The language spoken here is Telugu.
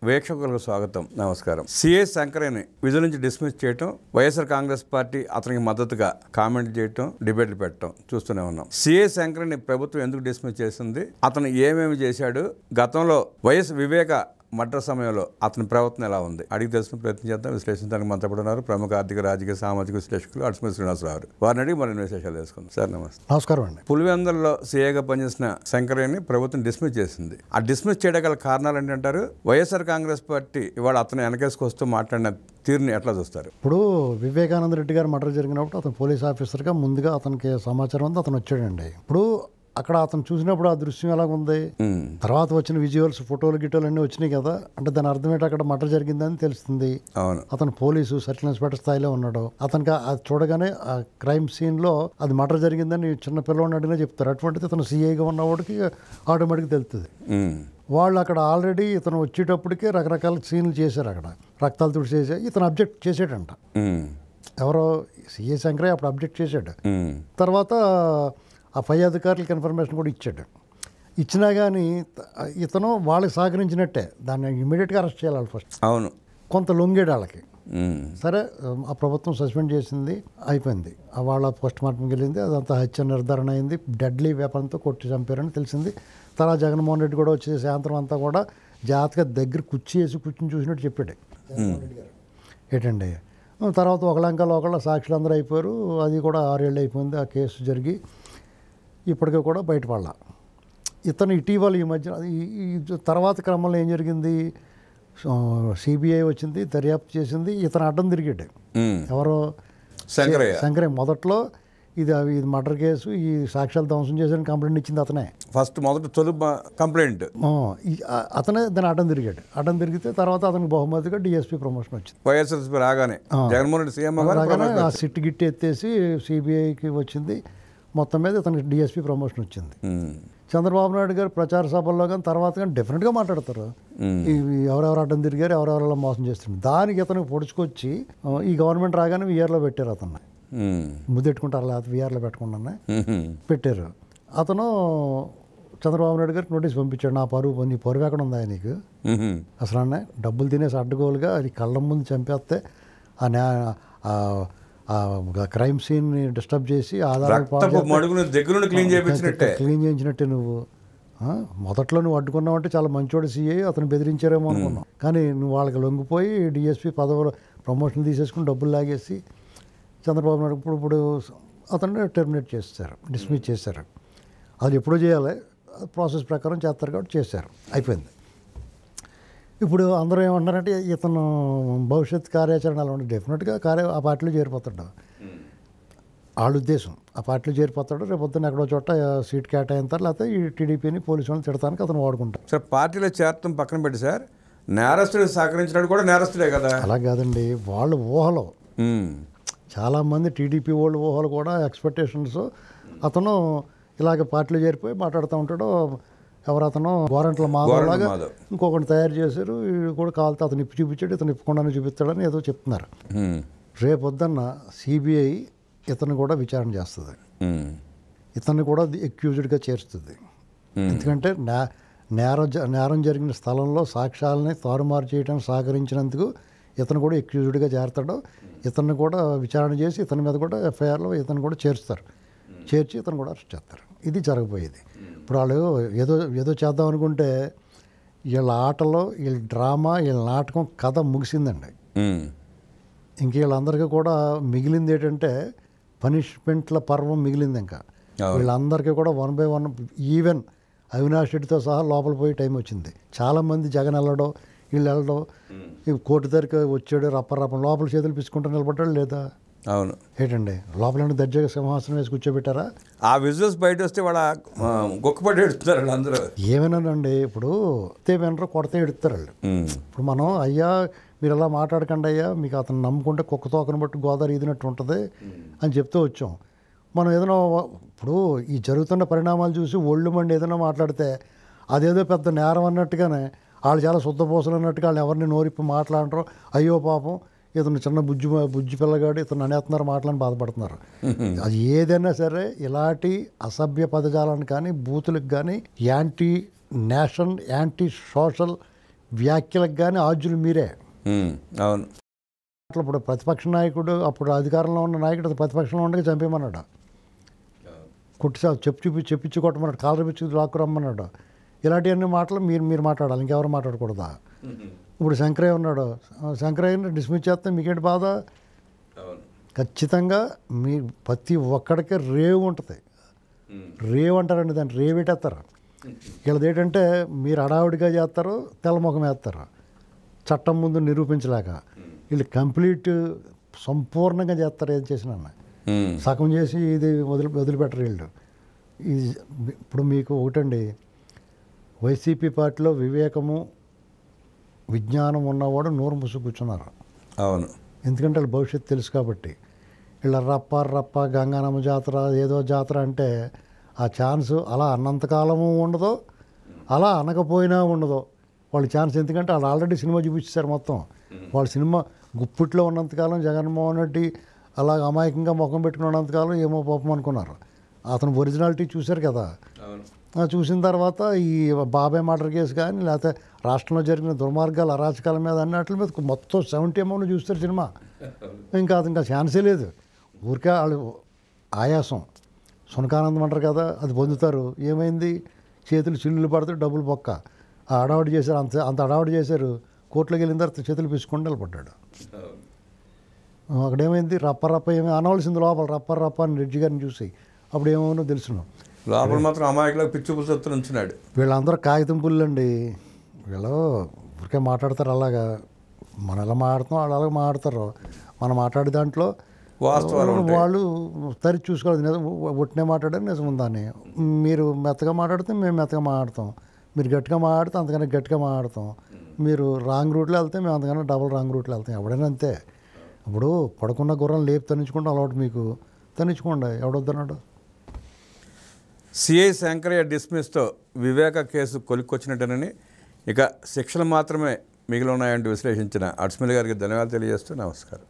వీక్షకులకు స్వాగతం, నమస్కారం. సిఏ శంకరేని విధుల నుంచి డిస్మిస్ చేయటం, వైఎస్ఆర్ కాంగ్రెస్ పార్టీ అతనికి మద్దతుగా కామెంట్ చేయటం, డిబేట్లు పెట్టడం చూస్తూనే ఉన్నాం. సిఏ శంకరేని ప్రభుత్వం ఎందుకు డిస్మిస్ చేసింది, అతను ఏమేమి చేశాడు, గతంలో వైఎస్ వివేక మర్డర్ సమయంలో అతని ప్రవర్తన ఎలా ఉంది అడిగి తెలుసుకుని ప్రయత్నం చేద్దాం. విశ్లేషించడానికి మనతో ఉన్నారు ప్రముఖ ఆర్థిక రాజకీయ సామాజిక విశ్లేషకులు అడ్స్మతి శ్రీనివాసరావు. వారిని అడిగి మరిన్ని విశేషాలు తెలుసుకుందాం. సార్ నమస్తే. నమస్కారం అండి. పులివెందులలో సీఏగా పనిచేసిన శంకరేని ప్రభుత్వం డిస్మిస్ చేసింది. ఆ డిస్మిస్ చేయడం గల కారణాలు ఏంటంటారు? వైఎస్ఆర్ కాంగ్రెస్ పార్టీ ఇవాళ అతను వెనకేసుకొస్తూ మాట్లాడిన తీరుని ఎట్లా చూస్తారు? ఇప్పుడు వివేకానంద రెడ్డి గారు మర్డర్ జరిగినప్పుడు అతను పోలీస్ ఆఫీసర్గా ముందుగా అతనికి సమాచారం ఉంది, అతను వచ్చాడండి. ఇప్పుడు అక్కడ అతను చూసినప్పుడు ఆ దృశ్యం ఎలాగుంది, తర్వాత వచ్చిన విజువల్స్, ఫోటోలు గిటోలు అన్నీ వచ్చినాయి కదా, అంటే దాని అర్థం ఏంటి, అక్కడ మర్డర్ జరిగిందని తెలుస్తుంది. అతను పోలీసు సర్కిల్ ఇన్స్పెక్టర్ స్థాయిలో ఉన్నాడు. అతనికి అది చూడగానే ఆ క్రైమ్ సీన్ లో అది మర్డర్ జరిగిందని చిన్న పిల్లవాడిని అడిగినా చెప్తారు. అటువంటిది ఇతను సిఐగా ఉన్నవాడికి ఆటోమేటిక్గా తెలుస్తుంది. వాళ్ళు అక్కడ ఆల్రెడీ ఇతను వచ్చేటప్పటికే రకరకాల సీన్లు చేశారు, అక్కడ రక్తాలు తుడిచేసి ఇతను అబ్జెక్ట్ చేసాడంట. ఎవరో సిఐ శంకరే అప్పుడు అబ్జెక్ట్ చేశాడు. తర్వాత ఆ పై అధికారులకు ఇన్ఫర్మేషన్ కూడా ఇచ్చాడు. ఇచ్చినా కానీ ఇతను వాళ్ళకి సహకరించినట్టే, దాన్ని ఇమీడియట్గా అరెస్ట్ చేయాలి ఫస్ట్. అవును, కొంత లొంగేడు వాళ్ళకి. సరే, ఆ ప్రభుత్వం సస్పెండ్ చేసింది, అయిపోయింది. వాళ్ళ పోస్ట్ మార్టంకి వెళ్ళింది, అదంతా హత్య నిర్ధారణ అయింది. డెడ్లీ వెపన్తో కొట్టి చంపారని తెలిసింది. తర్వాత జగన్మోహన్ రెడ్డి కూడా వచ్చే సాయంత్రం అంతా కూడా జాగ్రత్తగా దగ్గర కూర్చుని చూసినట్టు చెప్పాడు ఏంటండి. తర్వాత ఒకళ్ళంకలో ఒకళ్ళ సాక్షులు అందరూ అయిపోయారు. అది కూడా 6 ఏళ్ళు అయిపోయింది ఆ కేసు జరిగి. ఇప్పటికీ కూడా బయటపడాల. ఇతను ఇటీవల ఈ మధ్య ఈ తర్వాత క్రమంలో ఏం జరిగింది, సిబిఐ వచ్చింది, దర్యాప్తు చేసింది, ఇతను అడ్డం తిరిగాడు. ఎవరో శంకరయ్య. మొదట్లో ఇది మర్డర్ కేసు, ఈ సాక్ష్యాలు ధ్వంసం చేసిన కంప్లైంట్ ఇచ్చింది అతనే. మొదటి కంప్లైంట్ అతనే దాన్ని అడ్డం తిరిగాడు. అడ్డం తిరిగితే తర్వాత అతనికి బహుమతిగా డిఎస్పీ ప్రమోషన్ వచ్చింది. వైఎస్ఆర్సీపీ రాగానే జగన్మోహన్ రెడ్డి సీఎం రాగానే ఆ సిట్ గిట్టి ఎత్తేసి సిబిఐకి వచ్చింది. మొత్తం మీద ఇతనికి డిఎస్పీ ప్రమోషన్ వచ్చింది. చంద్రబాబు నాయుడు గారు ప్రచార సభల్లో కానీ తర్వాత కానీ డెఫినెట్గా మాట్లాడతారు, ఎవరెవరు అడ్డం తిరిగారు, ఎవరెవరెలా మోసం చేస్తున్నారు. దానికి ఇతనికి పొడుచుకొచ్చి ఈ గవర్నమెంట్ రాగానే విఆర్లో పెట్టారు. అతన్ని ముద్దెట్టుకుంటారు, లేకపోతే విఆర్లో పెట్టకుండానే పెట్టారు. అతను చంద్రబాబు నాయుడు గారికి నోటీస్ పంపించాడు, నా పరువు, నీ పరువు ఎక్కడ ఉందా నీకు, అసలు అన్న డబ్బులు తినేసి అడ్డగోలుగా అది కళ్ళ ముందు చంపేస్తే ఆ క్రైమ్ సీన్ని డిస్టర్బ్ చేసి క్లీన్ చేయించినట్టే. నువ్వు మొదట్లో నువ్వు అడ్డుకున్నావంటే చాలా మంచోడు సిఐ, అతను బెదిరించారేమో అనుకున్నావు. కానీ నువ్వు వాళ్ళకి లొంగిపోయి డిఎస్పీ పదవులు ప్రమోషన్లు తీసేసుకుని డబ్బులు లాగేసి చంద్రబాబు నాయుడు ఇప్పుడు అతన్ని టెర్మినేట్ చేస్తారు, డిస్మిస్ చేశారు. అది ఎప్పుడో చేయాలి, ప్రాసెస్ ప్రకారం చేస్తారు కాబట్టి చేశారు, అయిపోయింది. ఇప్పుడు అందరూ ఏమంటున్నారంటే ఇతను భవిష్యత్ కార్యాచరణ అలా ఉంటే డెఫినెట్గా ఆ పార్టీలో చేరిపోతాడు. వాళ్ళ ఉద్దేశం ఆ పార్టీలో చేరిపోతాడు. రేపు పొద్దున్న ఎక్కడో చోట సీట్ కేటాయింతారు, లేకపోతే ఈ టీడీపీని పోలీసు వాళ్ళని తిడతానికి అతను వాడుకుంటాడు. సార్, పార్టీలో చేరటం పక్కన పెట్టి సార్, నేరస్తుడికి సహకరించినట్టు కూడా నేరస్తుడే కదా. అలా కాదండి, వాళ్ళ ఊహలో చాలామంది టీడీపీ వాళ్ళు ఊహలు కూడా ఎక్స్పెక్టేషన్స్. అతను ఇలాగ పార్టీలో చేరిపోయి మాట్లాడుతూ ఉంటాడు. ఎవరు అతను వారంట్ల మాధవలాగా ఇంకొకటి తయారు చేశారు, కూడా కావాలితే అతను ఇప్పి చూపించాడు, ఇతను ఇప్పకుండానే చూపిస్తాడని ఏదో చెప్తున్నారు. రేపొద్దున్న సిబిఐ ఇతను కూడా విచారణ చేస్తుంది, ఇతన్ని కూడా అక్యూజ్డ్గా చేరుస్తుంది. ఎందుకంటే నేరం జరిగిన స్థలంలో సాక్ష్యాలని తారుమారు చేయడానికి సహకరించినందుకు ఇతను కూడా అక్యూజ్డ్గా చేరతాడు. ఇతన్ని కూడా విచారణ చేసి ఇతని మీద కూడా ఎఫ్ఐఆర్లో ఇతను కూడా చేర్చుతారు, చేర్చి ఇతను కూడా అరెస్ట్ చేస్తారు. ఇది జరగబోయేది. ఇప్పుడు వాళ్ళు ఏదో చేద్దాం అనుకుంటే వీళ్ళ ఆటలో, వీళ్ళ డ్రామా, వీళ్ళ నాటకం కథ ముగిసిందండి. ఇంక వీళ్ళందరికీ కూడా మిగిలింది ఏంటంటే పనిష్మెంట్ల పర్వం మిగిలింది. ఇంకా వీళ్ళందరికీ కూడా 1 by 1 ఈవెన్ అవినాష్ రెడ్డితో సహా లోపల పోయి టైం వచ్చింది. చాలామంది జగన్ వెళ్ళడం, వీళ్ళు వెళ్ళడం, కోర్టు దగ్గరికి వచ్చాడు, రప్ప లోపల చేతులు పిసుకుంటూ నిలబడ్డాడు లేదా? అవును, ఏంటండి లోపల దర్జాగా సింహాసనం వేసి కూర్చోబెట్టారా? ఆ విజువల్స్ బయట వస్తే వాళ్ళ గొక్కపడి ఎడుతారు అందరూ. ఏమేనానండి, ఇప్పుడు వినరు, కొడితే ఎడుతారు వాళ్ళు. ఇప్పుడు మనం అయ్యా మీరు ఎలా మాట్లాడకండి అయ్యా, మీకు అతను నమ్ముకుంటే కుక్క తోకను బట్టి గోదావరి ఈదినట్టు ఉంటుంది అని చెప్తూ వచ్చాం. మనం ఏదైనా ఇప్పుడు ఈ జరుగుతున్న పరిణామాలు చూసి ఒళ్ళు మండి ఏదైనా మాట్లాడితే అదేదో పెద్ద నేరం అన్నట్టుగానే వాళ్ళు చాలా శుద్ధపోసలు అన్నట్టుగా వాళ్ళు ఎవరిని నోరిప్పి మాట్లాడరు. అయ్యో పాపం ఇతను చిన్న బుజ్జి పిల్లగాడు ఇతను అనేస్తున్నారు మాటలని బాధపడుతున్నారు. అది ఏదైనా సరే ఇలాంటి అసభ్య పదజాలను కానీ బూతులకు కానీ యాంటీ నేషన్, యాంటీ సోషల్ వ్యాఖ్యలకు కానీ ఆద్యులు మీరే. అవును. అట్లా ఇప్పుడు ప్రతిపక్ష నాయకుడు, అప్పుడు అధికారంలో ఉన్న నాయకుడు ప్రతిపక్షంలో ఉండగా చంపేయమన్నాడు, చెప్పించి కొట్టమన్నాడు, కాలర్ పిచ్చి లాక్కురమ్మన్నాడు. ఇలాంటివన్నీ మాటలు మీరు మాట్లాడాలి, ఇంకెవరు మాట్లాడకూడదా? ఇప్పుడు శంకరయ్య ఉన్నాడు, శంకరయ్యని డిస్మిస్ చేస్తే మీకేంటి బాధ? ఖచ్చితంగా మీ ప్రతి ఒక్కడికి రేవు ఉంటుంది. రేవు అంటారండి, దాన్ని రేవెట్టేస్తారు. వీళ్ళది ఏంటంటే మీరు హడావుడిగా చేస్తారు, తెల్లముఖం వేస్తారు, చట్టం ముందు నిరూపించలేక. వీళ్ళు కంప్లీట్ సంపూర్ణంగా చేస్తారు, ఏది చేసినా సగం చేసి ఇది వదిలిపెట్టరు వీళ్ళు. ఇది ఇప్పుడు మీకు ఒకటండి, వైసీపీ పార్టీలో వివేకము విజ్ఞానం ఉన్నవాడు నోరు మూసి కూర్చున్నారు. అవును. ఎందుకంటే వాళ్ళ భవిష్యత్తు తెలుసు కాబట్టి. ఇలా రప్ప గంగానమ్మ జాతర ఏదో జాతర అంటే ఆ ఛాన్స్ అలా అన్నంతకాలము ఉండదు, అలా అనకపోయినా ఉండదు వాళ్ళ ఛాన్స్. ఎందుకంటే వాళ్ళు ఆల్రెడీ సినిమా చూపించారు మొత్తం. వాళ్ళ సినిమా గుప్పిట్లో ఉన్నంతకాలం జగన్మోహన్ రెడ్డి అలా అమాయకంగా ముఖం పెట్టుకుని ఉన్నంతకాలం ఏమో పాపం అనుకున్నారు. అతను ఒరిజినాలిటీ చూశారు కదా. చూసిన తర్వాత ఈ బాబాయ్ మర్డర్ కేసు కానీ లేకపోతే రాష్ట్రంలో జరిగిన దుర్మార్గాలు అరాచకాల మీద అన్నిటి మీద మొత్తం 70 అమౌంట్ చూస్తారు సినిమా. ఇంకా ఛాన్సే లేదు. ఊరికే వాళ్ళు ఆయాసం సునకానందం అంటారు కదా, అది పొందుతారు. ఏమైంది, చేతులు చిల్లులు పడితే డబ్బులు పొక్క. ఆ హడావుడి చేశారు, అంత హడావుడి చేశారు. కోర్టులోకి వెళ్ళిన తర్వాత చేతులు పీసుకొని నిలబడ్డాడు. అక్కడేమైంది, రప్ప ఏమీ అనవలసింది లోపల రప్ప అని రెడ్డి గారిని చూసి. అప్పుడు ఏమో తెలుసున్నాం, లోపల మాత్రం అమాయకులకు పిచ్చి పుస్తకం ఉంచున్నాడు. వీళ్ళందరూ కాగితం పుల్లండి. వీళ్ళు ఊరికే మాట్లాడతారు అలాగా. మనం ఎలా మాట్లాడుతాం వాళ్ళు అలాగే మాట్లాడతారు. మనం మాట్లాడే దాంట్లో వాళ్ళు తరి చూసుకోవాలి. నిజం ఒట్టినే మాట్లాడారు, నిజం ఉందని. మీరు మెత్తగా మాట్లాడితే మేము మెత్తగా మాట్లాడతాం, మీరు గట్టిగా మాట్లాడితే అంతకన్నా గట్టిగా మాట్లాడతాం. మీరు రాంగ్ రూట్లో వెళ్తే మేము అంతకన్నా డబుల్ రాంగ్ రూట్లో వెళ్తాం. ఎవడైనా అంతే. ఇప్పుడు పడుకున్న గుర్రం లేపు తనించుకుంటే అలవాటు మీకు, తనించుకోండి, ఎవడొద్దన్నాడు. సిఐ శంకరయ్య డిస్మిస్తో వివేక కేసు కొలిక్కొచ్చినట్టేనని, ఇక శిక్షలు మాత్రమే మిగిలి ఉన్నాయంటూ విశ్లేషించిన అడ్స్మిల్ గారికి ధన్యవాదాలు తెలియజేస్తూ నమస్కారం.